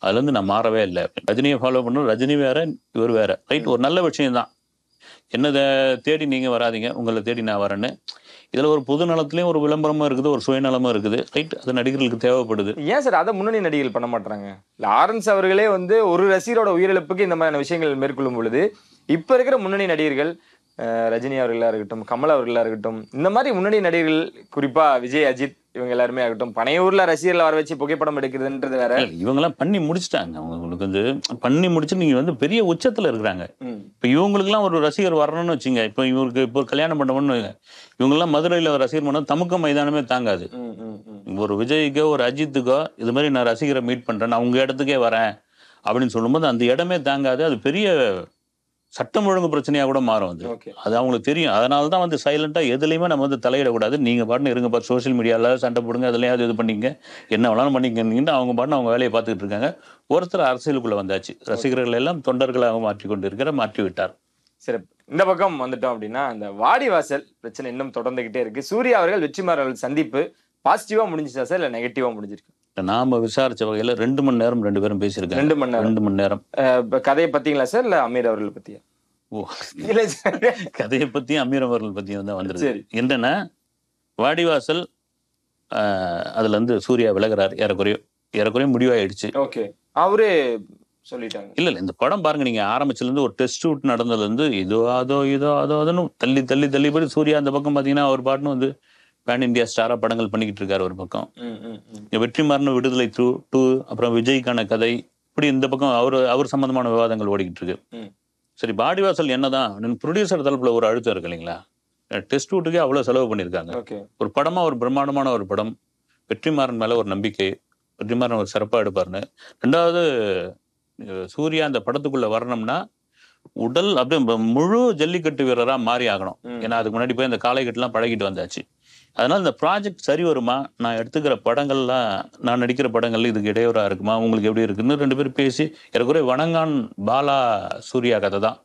அதுல இருந்து நான் மாறவே இல்லை. ரஜினியை ஃபாலோ பண்ணணும், ரஜினி வேற இவர் வேற. ரைட், ஒரு நல்ல விஷயம் தான். என்னதை தேடி நீங்கள் வராதிங்க, உங்களை தேடி நான் வரேன்னு. இதில் ஒரு பொது நலத்துலேயும் ஒரு விளம்பரமும் இருக்குது, ஒரு சுயநலமும் இருக்குது. ரைட், அது நடிகர்களுக்கு தேவைப்படுது. ஏன் சார் அதை முன்னணி நடிகர்கள் பண்ண மாட்டாங்க? லாரன்ஸ் அவர்களே வந்து ஒரு ரசிகரோட உயிரிழப்புக்கு இந்த மாதிரியான விஷயங்கள் மேற்கொள்ளும் பொழுது இப்ப இருக்கிற முன்னணி நடிகர்கள் ரஜினி அவர்களா இருக்கட்டும், கமல் அவர்களா இருக்கட்டும், இந்த மாதிரி முன்னணி நடிகர்கள் குறிப்பா விஜய், அஜித் இவங்க எல்லாருமே ஆகட்டும், பனையூர்ல ரசிகர்களை வர வச்சு புகைப்படம் எடுக்கிறதுன்றது வேற. இவங்கெல்லாம் பண்ணி முடிச்சுட்டாங்க. அவங்களுக்கு வந்து பண்ணி முடிச்சு நீங்க வந்து பெரிய உச்சத்துல இருக்கிறாங்க. இப்ப இவங்களுக்குலாம் ஒரு ரசிகர் வரணும்னு வச்சுங்க. இப்ப இவருக்கு இப்போ கல்யாணம் பண்ணணும்னு இவங்கெல்லாம் மதுரையில ரசிகர் பண்ண தமுக்க மைதானமே தாங்காது. ஒரு விஜய்க்கோ ஒரு அஜித்துக்கோ இது மாதிரி நான் ரசிகரை மீட் பண்றேன், நான் உங்க இடத்துக்கே வரேன் அப்படின்னு சொல்லும்போது அந்த இடமே தாங்காது. அது பெரிய சட்டம் ஒழுங்கு பிரச்சனையா கூட மாறும். அது அவங்களுக்கு தெரியும். அதனாலதான் வந்து சைலண்டா எதுலையுமே நம்ம வந்து தலையிடக்கூடாது. நீங்க பாட்டுன்னு இருங்க, பாட்டு சோசியல் மீடியால சண்டை போடுங்க, அதுலயாவது இது பண்ணிங்க, என்ன வேணாலும் பண்ணிக்கன்னு அவங்க பாட்டு அவங்க வேலையை பார்த்துக்கிட்டு இருக்காங்க. ஒருத்தர் அரசியலுக்குள்ள வந்தாச்சு, ரசிகர்கள் எல்லாம் தொண்டர்களாக மாற்றி விட்டார். சரி, இந்த பக்கம் வந்துட்டோம் அப்படின்னா அந்த வாடிவாசல் பிரச்சனை இன்னும் தொடர்ந்துகிட்டே இருக்கு. சூர்யா அவர்கள் வெற்றிமாறன் அவர்கள் சந்திப்பு பாசிட்டிவா முடிஞ்சிச்சா சார், இல்ல நெகட்டிவா முடிஞ்சிருக்கு? நாம விசாரிச்ச வகையில 2 மணி நேரம் 2 பேரும் பேசியிருக்காங்க. 2 மணி நேரம். கதையை பத்திங்களா சார், இல்ல அமீர் அவர்கள் பத்தியா? ஓ, கதையை பத்தியும் அமீர் அவர்கள் பத்தியும் தான் வந்துருக்கு. என்னன்னா வாடிவாசல் அதுல இருந்து சூர்யா விலகிறார், ஏறக்குறைய முடிவாயிடுச்சு. ஓகே, அவரே சொல்லிட்டாங்க. இல்ல இந்த படம் பாருங்க, நீங்க ஆரம்பிச்சுல இருந்து ஒரு டெஸ்ட் ஷூட் நடந்ததுல இருந்து இதோ அதோன்னு தள்ளி போய் சூர்யா அந்த பக்கம் பாத்தீங்கன்னா அவர் பாட்டுன்னு வந்து பேன் இந்தியா ஸ்டாரா படங்கள் பண்ணிக்கிட்டு இருக்காரு ஒரு பக்கம். வெற்றிமாறன் விடுதலை 2, அப்புறம் விஜய்க்கான கதை, இப்படி இந்த பக்கம் அவர் சம்பந்தமான விவாதங்கள் ஓடிக்கிட்டு இருக்கு. சரி, வாடிவாசல் என்னதான் ப்ரொடியூசர் தரப்புல ஒரு அழுத்தம் இருக்கு இல்லைங்களா? டெஸ்ட் ஷூட்டுக்கே அவ்வளவு செலவு பண்ணியிருக்காங்க. ஒரு படமா ஒரு பிரம்மாண்டமான ஒரு படம், வெற்றிமாறன் மேல ஒரு நம்பிக்கை, வெற்றிமாறன் ஒரு சிறப்பா எடுப்பாருன்னு. 2வது சூர்யா அந்த படத்துக்குள்ள வரணும்னா உடல் அப்படியே முழு ஜல்லிக்கட்டு வீரரா மாறி ஆகணும். ஏன்னா அதுக்கு முன்னாடி போய் அந்த காளைக்கட்டுலாம் பழகிட்டு வந்தாச்சு. அதனால இந்த ப்ராஜெக்ட் சரி வருமா, நான் எடுத்துக்கிற படங்கள்லாம், நான் நடிக்கிற படங்கள்ல இதுக்கு இடையூறா இருக்குமா, உங்களுக்கு எப்படி இருக்குன்னு 2 பேரும் பேசி ஏறக்குறைய வணங்கான் பாலா சூர்யா கதை தான்.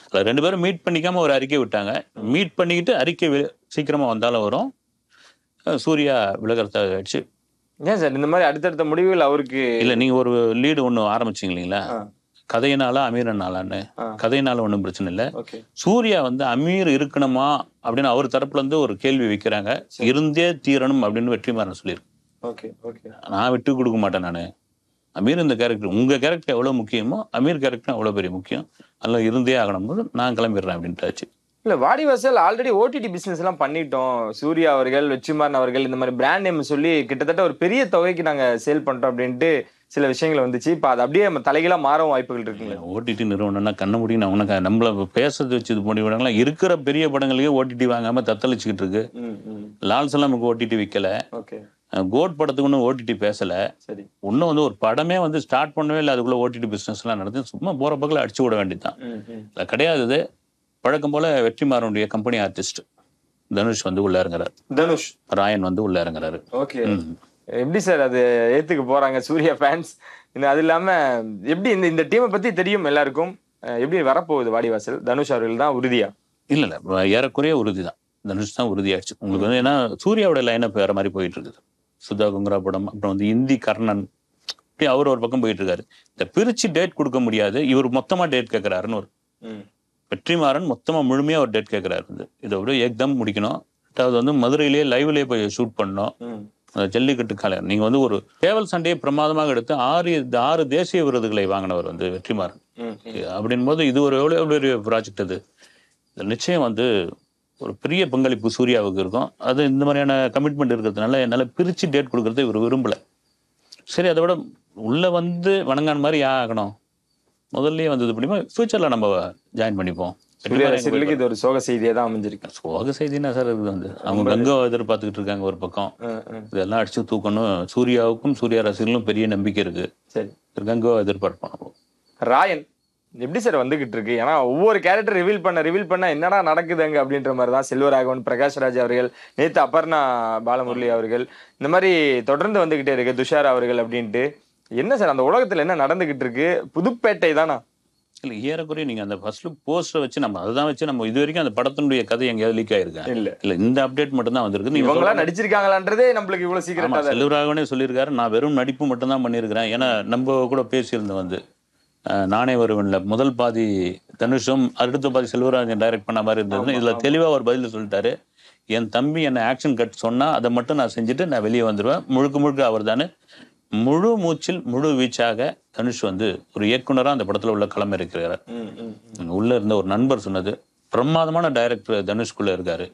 அதில் 2 பேரும் மீட் பண்ணிக்காம ஒரு அறிக்கை விட்டாங்க. மீட் பண்ணிக்கிட்டு அறிக்கை சீக்கிரமா வந்தாலும் வரும். சூர்யா விலகிறதாக ஆயிடுச்சு. ஏன் சார் இந்த மாதிரி அடுத்தடுத்த முடிவுகள் அவருக்கு? இல்லை, நீங்க ஒரு லீடு ஒன்று ஆரம்பிச்சிங்க இல்லைங்களா, கதையினால அமீரனாலான்னு. கதையினால ஒன்றும் பிரச்சனை இல்லை. சூர்யா வந்து அமீர் இருக்கணுமா அப்படின்னு அவர் தரப்புல இருந்து ஒரு கேள்வி வைக்கிறாங்க. இருந்தே தீரணும் அப்படின்னு வெற்றிமாறன் சொல்லியிருக்கு. நான் விட்டு கொடுக்க மாட்டேன். நான் அமீர் இந்த கேரக்டர், உங்க கேரக்டர் எவ்வளவு முக்கியமோ அமீர் கேரக்டர் அவ்வளவு பெரிய முக்கியம், அதில் இருந்தே ஆகணும் போது நான் கிளம்பிடுறேன் அப்படின்ட்டாச்சு. இல்ல, வாடிவாசல் ஆல்ரெடி ஓடிடி பிசினஸ் எல்லாம் பண்ணிட்டோம். சூர்யா அவர்கள், வெற்றிமாறன் அவர்கள் இந்த மாதிரி பிராண்ட் நேம் சொல்லி கிட்டத்தட்ட ஒரு பெரிய தொகைக்கு நாங்க சேல் பண்றோம் அப்படின்ட்டு சில விஷயங்கள் வந்துச்சு. இப்ப அது அப்படியே நம்ம தலைகீழா மாறவும் வாய்ப்புகள் இருக்குங்களா? ஓடிடி நிறுவனம்னா கண்ண முடியும் உனக்கு நம்மள பேசுறது வச்சு இது பண்ணி விடாங்களா? இருக்கிற பெரிய படங்களுக்கே ஓடிடி வாங்காம தத்தளிச்சுக்கிட்டு இருக்கு. லால் சலாமுக்கு ஓடிடி விற்கல, கோட் படத்துக்கு ஒன்றும் ஓடிடி பேசல. சரி, இன்னும் வந்து ஒரு படமே வந்து ஸ்டார்ட் பண்ணவே இல்லை, அதுக்குள்ள ஓடிடி பிசினஸ் எல்லாம் நடந்து சும்மா போற பக்கத்துல அடிச்சு விட வேண்டியதுதான். இல்லை கிடையாது. வழக்கம் போல வெற்றிமாறனுடைய கம்பெனி ஆர்டிஸ்ட் தனுஷ் வந்து உள்ள இறங்குறாரு. தனுஷ் ராயன் வந்து உள்ள இறங்குறாரு. ஓகே, எப்படி சார் அது ஏத்துக்கு போறாங்க சூர்யா ஃபேன்ஸ்? அது இல்லாம எப்படி இந்த டீமை பத்தி தெரியும் எல்லாருக்கும், எப்படி வரப்போகுது வாடிவாசல்? தனுஷ் அவர்கள் தான் உறுதியா? இல்ல ஏறக்குறைய உறுதி தான், தனுஷ் தான் உறுதியாச்சு உங்களுக்கு வந்து. ஏன்னா சூர்யாவோட லைனப் வேற மாதிரி போயிட்டு இருக்குது. சுதா குங்குரா படம், அப்புறம் வந்து இந்தி கர்ணன், இப்படி அவர் ஒரு பக்கம் போயிட்டு இருக்காரு. இந்த பிரிச்சு டேட் கொடுக்க முடியாது, இவர் மொத்தமா டேட் கேட்கிறாருன்னு ஒரு வெற்றிமாறன் மொத்தமா முழுமையா ஒரு டேட் கேட்கிறாரு. இதை விட ஏக்தம் முடிக்கணும். ரெண்டாவது வந்து மதுரையிலேயே லைவ்லேயே போய் ஷூட் பண்ணணும். ஜல்லிக்கட்டு கலை நீங்க வந்து ஒரு கேவல் சண்டையை பிரமாதமாக எடுத்து 6 தேசிய விருதுகளை வாங்கினவர் வந்து வெற்றிமாறன். அப்படின் போது இது ஒரு எவ்வளவு ப்ராஜெக்ட். அது நிச்சயம் வந்து ஒரு பெரிய பங்களிப்பு சூர்யாவுக்கு இருக்கும். அது இந்த மாதிரியான கமிட்மெண்ட் இருக்கிறதுனால என்னால பிரிச்சு டேட் கொடுக்கறத இவர் விரும்பல. சரி, அதை விட உள்ள வந்து வணங்கான் மாதிரி ஆகணும், முதல்லயே வந்து இது பண்ணிப்போம், ஃபியூச்சர்ல நம்ம ஜாயின் பண்ணிப்போம். இது ஒரு சோக செய்தியா தான் அமைஞ்சிருக்கு. சோக செய்தினா சார் இது வந்து அவங்க கங்கா எதிர்பார்த்துக்கிட்டு இருக்காங்க ஒரு பக்கம். இதெல்லாம் அடிச்சு தூக்கணும். சூர்யாவுக்கும் சூர்யா ரசிகர்களும் பெரிய நம்பிக்கை இருக்கு. சரி, கங்கா எதிர்பார்ப்போம். ராயன் எப்படி சார் வந்துகிட்டு இருக்கு? ஏன்னா ஒவ்வொரு கேரக்டர் ரிவீல் பண்ண என்னடா நடக்குதுங்க அப்படின்ற மாதிரி தான். செல்வராகவன், பிரகாஷ்ராஜ் அவர்கள், நேத்து அபர்ணா பாலமுரளி அவர்கள், இந்த மாதிரி தொடர்ந்து வந்துகிட்டே இருக்கு. துஷார் அவர்கள் அப்படின்ட்டு என்ன சார் அந்த உலகத்துல என்ன நடந்துகிட்டு இருக்கு? புதுப்பேட்டை தானா? இல்ல, ஏறக்குறைய நீங்க அந்த ஃபர்ஸ்ட் லுக் போஸ்டரை வச்சு நம்ம அதுதான் வச்சு நம்ம இது வரைக்கும் அந்த படத்தினுடைய கதை எங்கேயாவது லீக் ஆயிருக்கா? இல்ல இந்த அப்டேட் மட்டும் தான் வந்திருக்கு. இவங்களா நடிச்சிருக்காங்களான்றதே நம்மளுக்கு இவ்வளவு சீக்கிரம் செல்வராகவனே சொல்லியிருக்காரு, நான் வெறும் நடிப்பு மட்டும் தான் பண்ணியிருக்கிறேன். ஏன்னா நம்ம கூட பேசியிருந்தோம் வந்து நானே வருவன்ல முதல் பாதி தனுஷும் அடுத்த பாதி செல்வராஜன் டைரக்ட் பண்ண மாதிரி இருந்ததுன்னு இதுல தெளிவா ஒரு பதில் சொல்லிட்டாரு. என் தம்பி என்ன ஆக்ஷன் கட் சொன்னா அதை மட்டும் நான் செஞ்சுட்டு நான் வெளியே வந்துடுவேன், முழுக்க முழுக்க அவர் தானே முழு மூச்சில் முழு வீச்சாக தனுஷ் வந்து ஒரு இயக்குனரா அந்த படத்துல உள்ள களம் இருக்கிறார். உள்ள இருந்த ஒரு நண்பர் சொன்னது, பிரமாதமான டைரக்டர் தனுஷ்குள்ள இருக்காரு.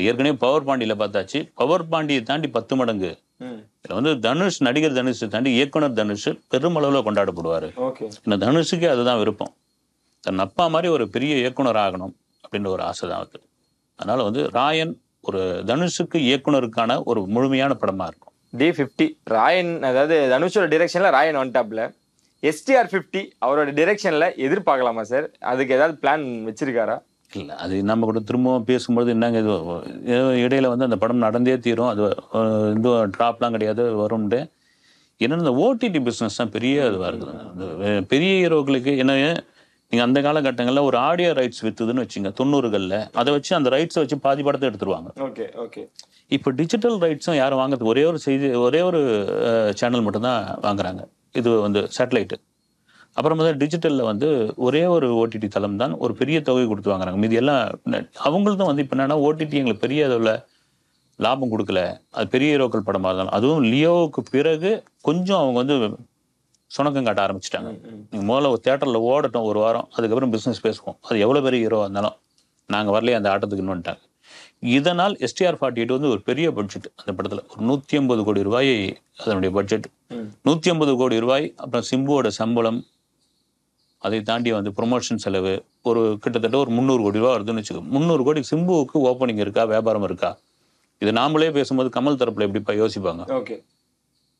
ஏற்கனவே பவர் பாண்டியில பார்த்தாச்சு, பவர் பாண்டியை தாண்டி 10 மடங்கு இதுல வந்து தனுஷ், நடிகர் தனுஷை தாண்டி இயக்குனர் தனுஷ் பெருமளவுல கொண்டாடப்படுவாரு. இந்த தனுஷுக்கே அதுதான் விருப்பம், தன் அப்பா மாதிரி ஒரு பெரிய இயக்குனர் ஆகணும் அப்படின்ற ஒரு ஆசை தான் அது. அதனால வந்து ராயன் ஒரு தனுஷுக்கு இயக்குனருக்கான ஒரு முழுமையான படமா இருக்கும். D50 ராயன், அதாவது தனுஷோட டிரெக்ஷன்ல ராயன் ஒன் டாப்ல, STR50 அவரோட டிரெக்ஷன்ல எதிர்பார்க்கலாமா சார்? அதுக்கு ஏதாவது பிளான் வச்சிருக்காரா? இல்லை, அது நம்ம கூட திரும்பவும் பேசும்பொழுது என்னங்க இது இடையில வந்து அந்த படம் நடந்தே தீரும், அது இந்த ட்ராப்லாம் கிடையாது வரும்ட்டு. ஏன்னா இந்த ஓடிடி பிஸ்னஸ் தான் பெரிய இதுவாக இருக்குது. அந்த பெரிய ஹீரோக்களுக்கு என்ன, நீங்கள் அந்த காலகட்டங்களில் ஒரு ஆடியோ ரைட்ஸ் விற்றுதுன்னு வச்சுங்க 90களில், அதை வச்சு அந்த ரைட்ஸை வச்சு பாதி படத்தை எடுத்துருவாங்க. ஓகே. இப்போ டிஜிட்டல் ரைட்ஸும் யாரும் வாங்குறது, ஒரே ஒரு சேனல் மட்டும்தான் வாங்குறாங்க. இது வந்து சேட்டலைட்டு. அப்புறம் வந்து டிஜிட்டலில் வந்து ஒரே ஒரு ஓடிடி தளம் தான் ஒரு பெரிய தொகை கொடுத்து வாங்குறாங்க. மீதி எல்லாம் அவங்களும் வந்து இப்போ என்னன்னா ஓடிடி எங்களுக்கு பெரிய அளவில் லாபம் கொடுக்கல. அது பெரிய ஹீரோக்கள் படமாக இருந்தாலும், அதுவும் லியோவுக்கு பிறகு கொஞ்சம் அவங்க வந்து சுணக்கம் காட்ட ஆரம்பிச்சிட்டாங்க. நீங்கள் முதல்ல ஒரு தேட்டரில் ஓடட்டும் ஒரு வாரம், அதுக்கப்புறம் பிஸ்னஸ் பேசுவோம், அது எவ்வளோ பெரிய ஹீரோ இருந்தாலும் நாங்கள் வரலையே அந்த ஆட்டத்துக்குன்னு வந்துட்டாங்க. இதனால் STR48 வந்து ஒரு பெரிய பட்ஜெட் அந்த படத்தில், ஒரு 150 கோடி ரூபாய் அதனுடைய பட்ஜெட். 150 கோடி ரூபாய், அப்புறம் சிம்புவோட சம்பளம், அதை தாண்டி வந்து ப்ரொமோஷன் செலவு ஒரு கிட்டத்தட்ட ஒரு 300 கோடி ரூபா வருதுன்னு வச்சுக்கோ. 300 கோடி சிம்புவுக்கு ஓப்பனிங் இருக்கா, வியாபாரம் இருக்கா? இது நாமளே பேசும்போது கமல் தரப்புல எப்படிப்பா யோசிப்பாங்க?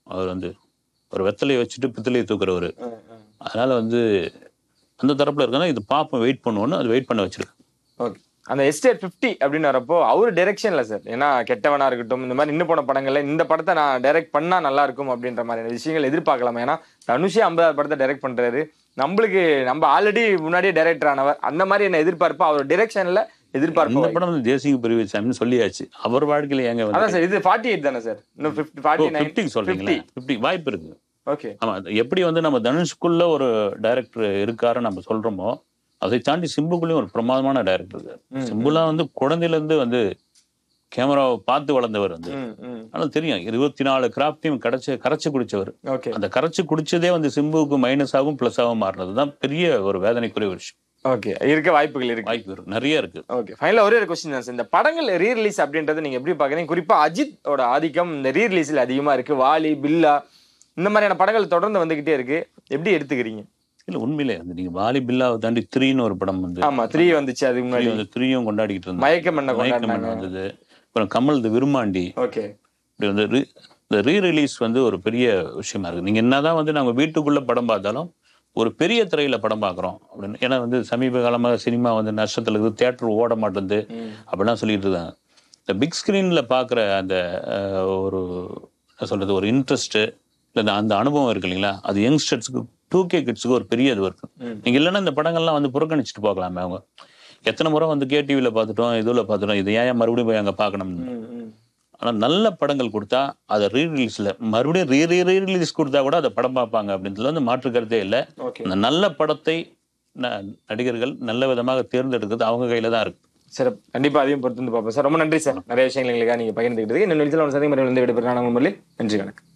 அவர் வந்து ஒரு வெத்தலையை வச்சுட்டு பித்தலையை தூக்குறவர். அதனால வந்து அந்த தரப்புல இருக்கா, இது பார்ப்போம், வெயிட் பண்ணுவோன்னு அது வெயிட் பண்ண வச்சிருக்கு. அந்த STR50 அப்படின்னு வரப்போ அவர் டைரக்ஷன்ல சார், ஏன்னா கெட்டவனா இருக்கட்டும், இந்த மாதிரி நின்று போன படங்கள்ல இந்த படத்தை நான் டைரக்ட் பண்ணா நல்லா இருக்கும் அப்படின்ற மாதிரியான விஷயங்கள் எதிர்பார்க்கலாமா? ஏன்னா தனுஷே 50 படத்தை டைரக்ட் பண்றாரு, நம்மளுக்கு நம்ம ஆல்ரெடி முன்னாடியே டைரக்டர் ஆனவர், அந்த மாதிரி என்ன எதிர்பார்ப்பா அவர் டைரக்ஷன்ல எதிர்பார்ப்பு? இந்த படம் வந்து தேசிக பெருவிச்சாமின்னு சொல்லியாச்சு, அவர் வாழ்க்கையில எங்க அதான் சார், இது 48 தானே சார், இன்னும் 50 சொல்றீங்களா? 50 வாய்ப்பு இருக்கு. ஆமா, எப்படி வந்து நம்ம தனுஷ்குள்ள ஒரு டைரக்டர் இருக்காரு நம்ம சொல்றோமோ, அதை தாண்டி சிம்புக்குள்ளேயும் ஒரு பிரமாதமான டைரக்டர் இருக்காரு. சிம்புலாம் வந்து குழந்தையில இருந்து வந்து கேமராவை பார்த்து வளர்ந்தவர் வந்து, ஆனால் தெரியும் 24 கிராஃப்டையும் கரைச்சு குடிச்சவர். அந்த கரைச்சு குடிச்சதே வந்து சிம்புவுக்கு மைனஸ் ஆகும் பிளஸ் ஆகும் மாறினதுதான் பெரிய ஒரு வேதனைக்குரிய விஷயம். இருக்க வாய்ப்புகள் இருக்கு, நிறைய இருக்கு. ஃபைனலா ஒரே ஒரு கொஸ்டின் தான் சார், இந்த படங்கள் ரீ ரிலீஸ் அப்படின்றது நீங்க எப்படி பாக்குறீங்க? குறிப்பா அஜித்தோட ஆதிக்கம் இந்த ரீ ரிலீஸ்ல அதிகமா இருக்கு. வாலி, பில்லா இந்த மாதிரியான படங்கள் தொடர்ந்து வந்துகிட்டே இருக்கு, எப்படி எடுத்துக்கிறீங்க? இல்ல உண்மையிலே வந்து நீங்க வாலி பில்லாவை தாண்டி 3ன்னு ஒரு படம் வந்து, ஆமா 3 வந்துச்சு, அதுக்கு முன்னாடி வந்து 3யும் கொண்டாடிக்கிட்டு இருந்தோம். மயக்கம் என்ன வந்தது, அப்புறம் கமல் விருமாண்டி. இப்படி வந்து இந்த ரீ ரிலீஸ் வந்து ஒரு பெரிய விஷயமா இருக்கு. நீங்க என்னதான் வந்து நாங்க வீட்டுக்குள்ள படம் பார்த்தாலும் ஒரு பெரிய திரையில படம் பார்க்குறோம் அப்படின்னு. ஏன்னா வந்து சமீப காலமாக சினிமா வந்து நஷ்டத்துல இருக்குது, தியேட்டர் ஓட மாட்டேங்குது அப்படிலாம் சொல்லிட்டு இருக்காங்க. இந்த பிக் ஸ்கிரீன்ல பார்க்குற அந்த ஒரு என்ன சொல்றது, ஒரு இன்ட்ரெஸ்ட் இல்லை அந்த அனுபவம் இருக்கு இல்லைங்களா, அது யங்ஸ்டர்ஸுக்கு 2K கிட்ஸுக்கு ஒரு பெரிய இது இருக்கு. நீங்க இல்லைன்னா இந்த படங்கள்லாம் வந்து புறக்கணிச்சுட்டு போகலாமே. அவங்க எத்தனை முறை வந்து KTVல பார்த்துட்டோம், இதுல பார்த்துட்டோம், இது ஏன் மறுபடியும் போய் அங்கே பார்க்கணும்னு. ஆனால் நல்ல படங்கள் கொடுத்தா அதை ரீ ரிலீஸ்ல மறுபடியும் ரீ ரிலீஸ் கொடுத்தா கூட அதை படம் பார்ப்பாங்க அப்படின்றதுல வந்து மாற்று கருத்தே இல்லை. அந்த நல்ல படத்தை நடிகர்கள் நல்ல விதமாக தேர்ந்தெடுக்கிறது அவங்க கையில தான் இருக்கு. சார் கண்டிப்பா அதையும் பொறுத்து வந்து பார்ப்போம் சார். ரொம்ப நன்றி சார், நிறைய விஷயங்கள் எங்களுக்காக நீங்க பகிர்ந்துக்கிட்டது. இன்னும் நிகழ்ச்சியில் சந்திக்கும் முறையில் வந்து விடைபெறும். நன்றி, வணக்கம்.